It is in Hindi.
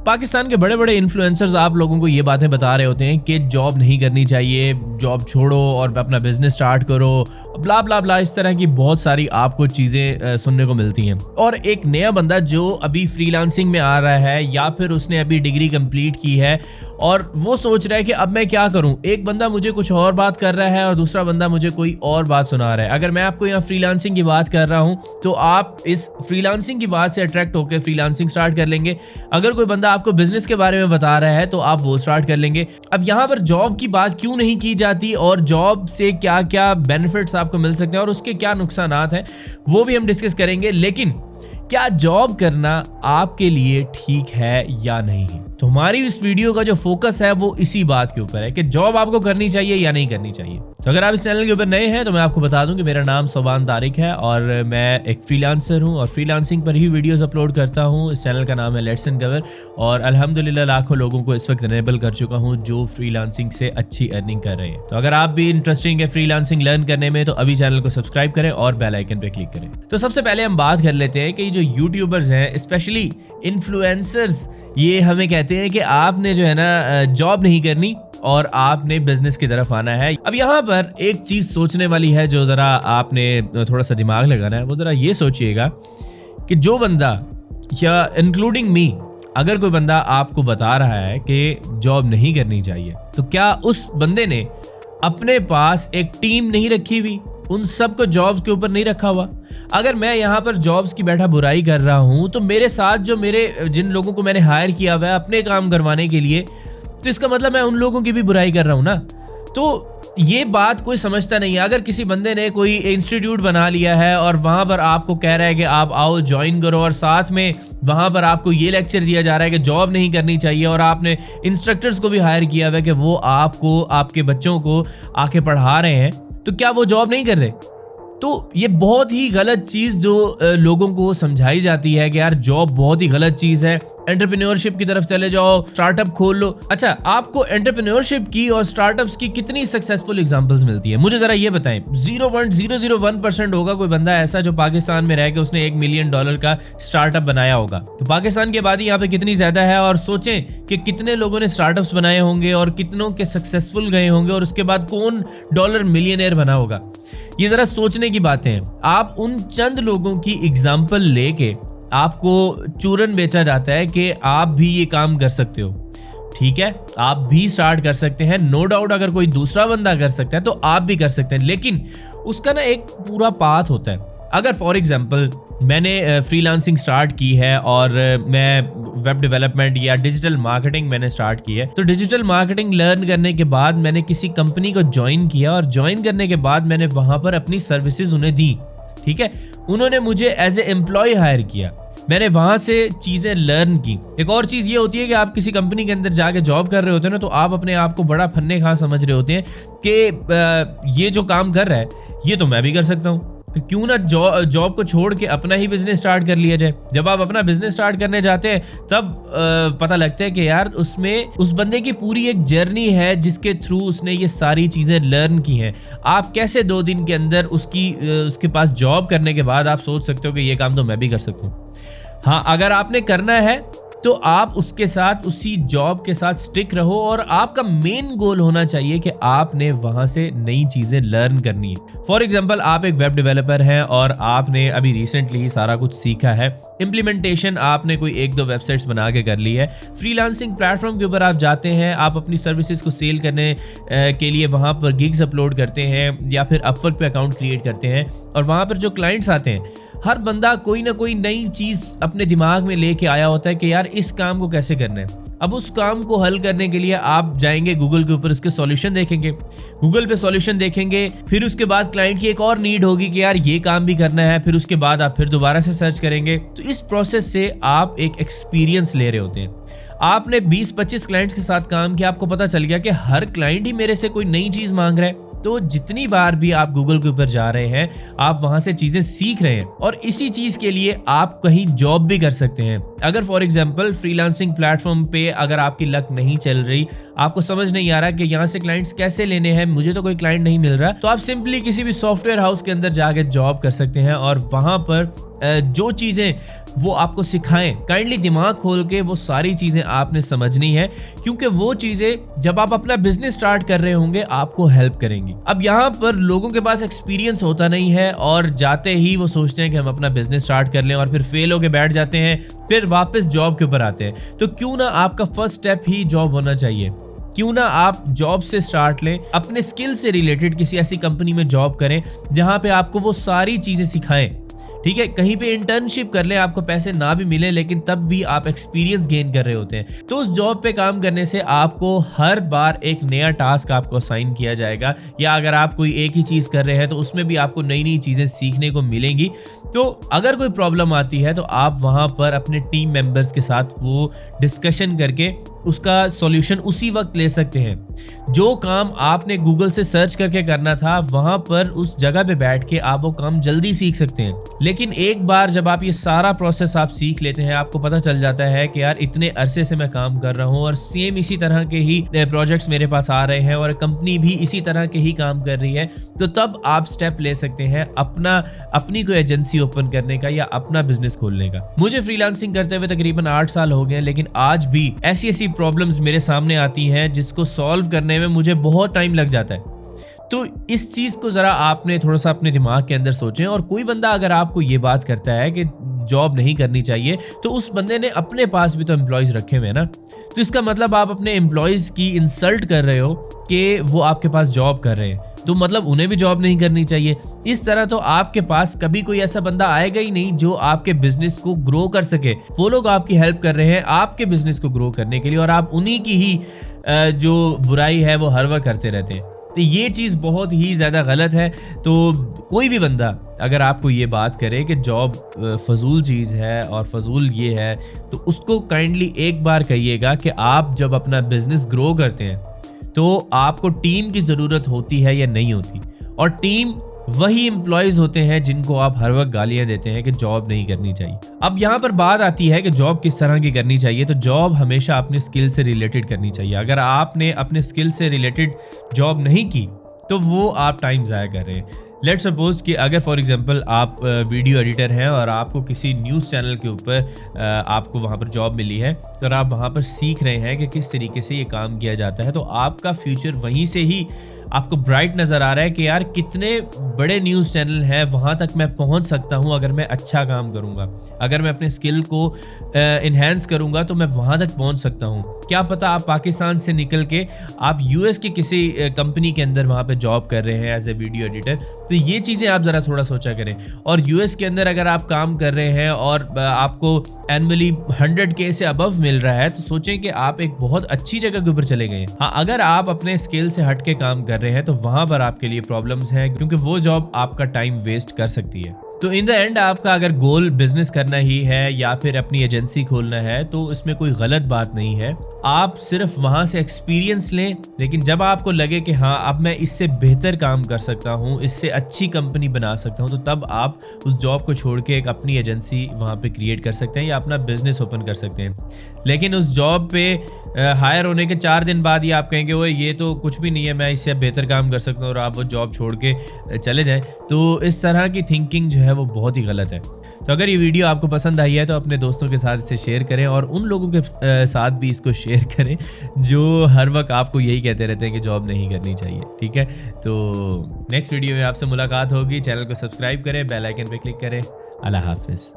पाकिस्तान के बड़े बड़े इन्फ्लुएंसर्स आप लोगों को ये बातें बता रहे होते हैं कि जॉब नहीं करनी चाहिए, जॉब छोड़ो और अपना बिजनेस स्टार्ट करो, ब्ला ब्ला ब्ला, इस तरह की बहुत सारी आपको चीज़ें सुनने को मिलती हैं। और एक नया बंदा जो अभी फ्रीलांसिंग में आ रहा है या फिर उसने अभी डिग्री कंप्लीट की है और वो सोच रहा है कि अब मैं क्या करूं, एक बंदा मुझे कुछ और बात कर रहा है और दूसरा बंदा मुझे कोई और बात सुना रहा है। अगर मैं आपको यहाँ फ्रीलांसिंग की बात कर रहा हूं तो आप इस फ्रीलांसिंग की बात से अट्रैक्ट होकर फ्रीलांसिंग स्टार्ट कर लेंगे। अगर कोई बंदा आपको बिजनेस के बारे में बता रहा है तो आप वो स्टार्ट कर लेंगे। अब यहाँ पर जॉब की बात क्यों नहीं की जाती और जॉब से क्या क्या बेनिफिट्स आपको मिल सकते हैं और उसके क्या नुकसानात हैं वो भी हम डिस्कस करेंगे। लेकिन क्या जॉब करना आपके लिए ठीक है या नहीं है, तो हमारी इस वीडियो का जो फोकस है वो इसी बात के ऊपर है कि जॉब आपको करनी चाहिए या नहीं करनी चाहिए। तो अगर आप इस चैनल के ऊपर नए हैं तो मैं आपको बता दूं कि मेरा नाम सोबान तारिक है और मैं एक फ्रीलांसर हूं और फ्रीलांसिंग पर ही वीडियोस अपलोड करता हूं। इस चैनल का नाम है लेट्स एंड कवर और अल्हम्दुलिल्लाह लाखों लोगों को इस वक्त इनेबल कर चुका हूं जो फ्रीलांसिंग से अच्छी अर्निंग कर रहे हैं। तो अगर आप भी इंटरेस्टिंग है फ्रीलांसिंग लर्न करने में तो अभी चैनल को सब्सक्राइब करें और बेल आइकन पे क्लिक करें। तो सबसे पहले हम बात कर लेते हैं कि जो यूट्यूबर्स हैं स्पेशली इन्फ्लुएंसर्स, ये हमें कहते हैं कि आपने जो है ना जॉब नहीं करनी और आपने बिजनेस की तरफ आना है। अब यहाँ पर एक चीज सोचने वाली है जो जरा आपने थोड़ा सा दिमाग लगाना है, वो जरा ये सोचिएगा कि जो बंदा या इंक्लूडिंग मी, अगर कोई बंदा आपको बता रहा है कि जॉब नहीं करनी चाहिए तो क्या उस बंदे ने अपने पास एक टीम नहीं रखी हुई, उन सबको जॉब्स के ऊपर नहीं रखा हुआ? अगर मैं यहाँ पर जॉब्स की बैठा बुराई कर रहा हूँ तो मेरे साथ जो जिन लोगों को मैंने हायर किया हुआ है अपने काम करवाने के लिए, तो इसका मतलब मैं उन लोगों की भी बुराई कर रहा हूँ ना। तो ये बात कोई समझता नहीं है। अगर किसी बंदे ने कोई इंस्टीट्यूट बना लिया है और वहाँ पर आपको कह रहा है कि आप आओ ज्वाइन करो और साथ में वहाँ पर आपको ये लेक्चर दिया जा रहा है कि जॉब नहीं करनी चाहिए और आपने इंस्ट्रक्टर्स को भी हायर किया हुआ है कि वो आपको, आपके बच्चों को आके पढ़ा रहे हैं, तो क्या वो जॉब नहीं कर रहे? तो ये बहुत ही गलत चीज़ जो लोगों को समझाई जाती है कि यार जॉब बहुत ही गलत चीज़ है, एंटरप्रेन्योरशिप की तरफ चले जाओ, स्टार्टअप खोल लो। अच्छा, आपको एंटरप्रेन्योरशिप की और स्टार्टअप्स की कितनी सक्सेसफुल एग्जांपल्स मिलती है, मुझे जरा ये बताएं। 0.001% होगा कोई बंदा ऐसा जो पाकिस्तान में रह के उसने $1 मिलियन का स्टार्टअप बनाया होगा। तो पाकिस्तान की आबादी यहाँ पे कितनी ज्यादा है और सोचें कि कितने लोगों ने स्टार्टअप्स बनाए होंगे और कितनों के सक्सेसफुल गए होंगे और उसके बाद कौन डॉलर मिलियनेयर बना होगा। ये जरा सोचने की बातें हैं। आप उन चंद लोगों की एग्जाम्पल लेके आपको चूरन बेचा जाता है कि आप भी ये काम कर सकते हो। ठीक है, आप भी स्टार्ट कर सकते हैं, नो डाउट। अगर कोई दूसरा बंदा कर सकता है तो आप भी कर सकते हैं, लेकिन उसका ना एक पूरा पाथ होता है। अगर फॉर एग्जांपल मैंने फ्रीलांसिंग स्टार्ट की है और मैं वेब डेवलपमेंट या डिजिटल मार्केटिंग मैंने स्टार्ट की है, तो डिजिटल मार्केटिंग लर्न करने के बाद मैंने किसी कंपनी को ज्वाइन किया और ज्वाइन करने के बाद मैंने वहां पर अपनी सर्विसेज उन्हें दी। ठीक है, उन्होंने मुझे एज ए एम्प्लॉय हायर किया, मैंने वहां से चीजें लर्न की। एक और चीज ये होती है कि आप किसी कंपनी के अंदर जाके जॉब कर रहे होते हैं ना, तो आप अपने आप को बड़ा फन्ने खां समझ रहे होते हैं कि ये जो काम कर रहा है ये तो मैं भी कर सकता हूँ, तो क्यों ना जॉब को छोड़ के अपना ही बिजनेस स्टार्ट कर लिया जाए। जब आप अपना बिजनेस स्टार्ट करने जाते हैं तब पता लगता है कि यार उसमें उस बंदे की पूरी एक जर्नी है जिसके थ्रू उसने ये सारी चीज़ें लर्न की हैं। आप कैसे 2 दिन के अंदर उसके पास जॉब करने के बाद आप सोच सकते हो कि ये काम तो मैं भी कर सकता हूँ। हाँ, अगर आपने करना है तो आप उसके साथ, उसी जॉब के साथ स्टिक रहो और आपका मेन गोल होना चाहिए कि आपने वहां से नई चीजें लर्न करनी है। फॉर एग्जांपल, आप एक वेब डेवलपर हैं और आपने अभी रिसेंटली ही सारा कुछ सीखा है, इम्प्लीमेंटेशन आपने कोई 1-2 वेबसाइट्स बना के कर ली है, फ्रीलांसिंग प्लेटफॉर्म के ऊपर आप जाते हैं, आप अपनी सर्विसेज को सेल करने के लिए वहाँ पर गिग्स अपलोड करते हैं या फिर अपवर्क पे अकाउंट क्रिएट करते हैं और वहाँ पर जो क्लाइंट्स आते हैं, हर बंदा कोई ना कोई नई चीज़ अपने दिमाग में लेके आया होता है कि यार इस काम को कैसे करना है। अब उस काम को हल करने के लिए आप जाएंगे गूगल के ऊपर, उसके सॉल्यूशन देखेंगे, गूगल पे सॉल्यूशन देखेंगे, फिर उसके बाद क्लाइंट की एक और नीड होगी कि यार ये काम भी करना है, फिर उसके बाद आप फिर दोबारा से सर्च करेंगे। तो इस प्रोसेस से आप एक एक्सपीरियंस ले रहे होते हैं। आपने 20-25 क्लाइंट्स के साथ काम किया, आपको पता चल गया कि हर क्लाइंट ही मेरे से कोई नई चीज़ मांग रहा है, तो जितनी बार भी आप गूगल के ऊपर जा रहे हैं आप वहां से चीजें सीख रहे हैं और इसी चीज के लिए आप कहीं जॉब भी कर सकते हैं। अगर फॉर एग्जांपल फ्रीलांसिंग प्लेटफॉर्म पे अगर आपकी लक नहीं चल रही, आपको समझ नहीं आ रहा कि यहाँ से क्लाइंट्स कैसे लेने हैं, मुझे तो कोई क्लाइंट नहीं मिल रहा, तो आप सिंपली किसी भी सॉफ्टवेयर हाउस के अंदर जाके जॉब कर सकते हैं और वहां पर जो चीज़ें वो आपको सिखाएं, काइंडली दिमाग खोल के वो सारी चीज़ें आपने समझनी है, क्योंकि वो चीज़ें जब आप अपना बिजनेस स्टार्ट कर रहे होंगे आपको हेल्प करेंगी। अब यहाँ पर लोगों के पास एक्सपीरियंस होता नहीं है और जाते ही वो सोचते हैं कि हम अपना बिजनेस स्टार्ट कर लें और फिर फेल होके बैठ जाते हैं, फिर वापस जॉब के ऊपर आते हैं। तो क्यों ना आपका फर्स्ट स्टेप ही जॉब होना चाहिए, क्यों ना आप जॉब से स्टार्ट लें, अपने स्किल से रिलेटेड किसी ऐसी कंपनी में जॉब करें जहां पे आपको वो सारी चीजें सिखाएं। ठीक है, कहीं पे इंटर्नशिप कर लें, आपको पैसे ना भी मिले लेकिन तब भी आप एक्सपीरियंस गेन कर रहे होते हैं। तो उस जॉब पे काम करने से आपको हर बार एक नया टास्क आपको असाइन किया जाएगा, या अगर आप कोई एक ही चीज़ कर रहे हैं तो उसमें भी आपको नई नई चीज़ें सीखने को मिलेंगी। तो अगर कोई प्रॉब्लम आती है तो आप वहाँ पर अपने टीम मेंबर्स के साथ वो डिस्कशन करके उसका सॉल्यूशन उसी वक्त ले सकते हैं। जो काम आपने गूगल से सर्च करके करना था, वहाँ पर उस जगह पे बैठ के आप वो काम जल्दी सीख सकते हैं। लेकिन एक बार जब आप ये सारा प्रोसेस आप सीख लेते हैं, आपको पता चल जाता है कि यार इतने अरसे से मैं काम कर रहा हूँ और सेम इसी तरह के ही प्रोजेक्ट्स मेरे पास आ रहे हैं और कंपनी भी इसी तरह के ही काम कर रही है, तो तब आप स्टेप ले सकते हैं अपनी कोई एजेंसी ओपन करने का या अपना बिजनेस खोलने का। मुझे फ्रीलांसिंग करते हुए तकरीबन 8 साल हो गए, लेकिन आज भी ऐसी प्रॉब्लम्स मेरे सामने आती हैं जिसको सॉल्व करने में मुझे बहुत टाइम लग जाता है। तो इस चीज को जरा आपने थोड़ा सा अपने दिमाग के अंदर सोचें। और कोई बंदा अगर आपको ये बात करता है कि जॉब नहीं करनी चाहिए, तो उस बंदे ने अपने पास भी तो एम्प्लॉयज रखे हुए हैं ना, तो इसका मतलब आप अपने एम्प्लॉयज की इंसल्ट कर रहे हो कि वो आपके पास जॉब कर रहे हैं, तो मतलब उन्हें भी जॉब नहीं करनी चाहिए। इस तरह तो आपके पास कभी कोई ऐसा बंदा आएगा ही नहीं जो आपके बिजनेस को ग्रो कर सके। वो लोग आपकी हेल्प कर रहे हैं आपके बिजनेस को ग्रो करने के लिए, और आप उन्हीं की ही जो बुराई है वो हर वक्त करते रहते हैं। तो ये चीज़ बहुत ही ज़्यादा गलत है। तो कोई भी बंदा अगर आपको ये बात करे कि जॉब फजूल चीज़ है और फजूल ये है, तो उसको काइंडली एक बार कहिएगा कि आप जब अपना बिजनेस ग्रो करते हैं तो आपको टीम की ज़रूरत होती है या नहीं होती, और टीम वही एम्प्लॉयज होते हैं जिनको आप हर वक्त गालियां देते हैं कि जॉब नहीं करनी चाहिए। अब यहाँ पर बात आती है कि जॉब किस तरह की करनी चाहिए। तो जॉब हमेशा अपने स्किल से रिलेटेड करनी चाहिए। अगर आपने अपने स्किल से रिलेटेड जॉब नहीं की तो वो आप टाइम ज़ाया कर रहे हैं। लेट्स सपोज कि अगर फॉर एग्जांपल आप वीडियो एडिटर हैं और आपको किसी न्यूज़ चैनल के ऊपर आपको वहाँ पर जॉब मिली है, तो आप वहाँ पर सीख रहे हैं कि किस तरीके से ये काम किया जाता है, तो आपका फ्यूचर वहीं से ही आपको ब्राइट नज़र आ रहा है कि यार कितने बड़े न्यूज़ चैनल हैं, वहाँ तक मैं पहुँच सकता हूँ अगर मैं अच्छा काम करूँगा। अगर मैं अपने स्किल को इन्हेंस करूँगा तो मैं वहाँ तक पहुँच सकता हूँ। क्या पता आप पाकिस्तान से निकल के आप यूएस की किसी कंपनी के अंदर वहाँ पे जॉब कर रहे हैं एज ए वीडियो एडिटर। तो ये चीज़ें आप ज़रा थोड़ा सोचा करें। और यूएस के अंदर अगर आप काम कर रहे हैं और आपको एनुअली 100K से अबव मिल रहा है, तो सोचें कि आप एक बहुत अच्छी जगह के ऊपर चले गए हैं। हाँ, अगर आप अपने स्किल से हट के काम कर रहे हैं तो वहाँ पर आपके लिए प्रॉब्लम्स हैं, क्योंकि वो जॉब आपका टाइम वेस्ट कर सकती है। तो इन द एंड आपका अगर गोल बिजनेस करना ही है या फिर अपनी एजेंसी खोलना है, तो इसमें कोई गलत बात नहीं है। आप सिर्फ वहाँ से एक्सपीरियंस लें, लेकिन जब आपको लगे कि हाँ अब मैं इससे बेहतर काम कर सकता हूँ, इससे अच्छी कंपनी बना सकता हूँ, तो तब आप उस जॉब को छोड़ के एक अपनी एजेंसी वहाँ पे क्रिएट कर सकते हैं या अपना बिजनेस ओपन कर सकते हैं। लेकिन उस जॉब पे हायर होने के 4 दिन बाद ही आप कहेंगे वो ये तो कुछ भी नहीं है, मैं इससे बेहतर काम कर सकता हूँ, और आप वो जॉब छोड़ के चले जाएं, तो इस तरह की थिंकिंग जो है वो बहुत ही गलत है। तो अगर ये वीडियो आपको पसंद आई है तो अपने दोस्तों के साथ इसे शेयर करें, और उन लोगों के साथ भी इसको शेयर करें जो हर वक्त आपको यही कहते रहते हैं कि जॉब नहीं करनी चाहिए। ठीक है, तो नेक्स्ट वीडियो में आपसे मुलाकात होगी। चैनल को सब्सक्राइब करें, बेल आइकन पे क्लिक करें। अल्लाह हाफिज़।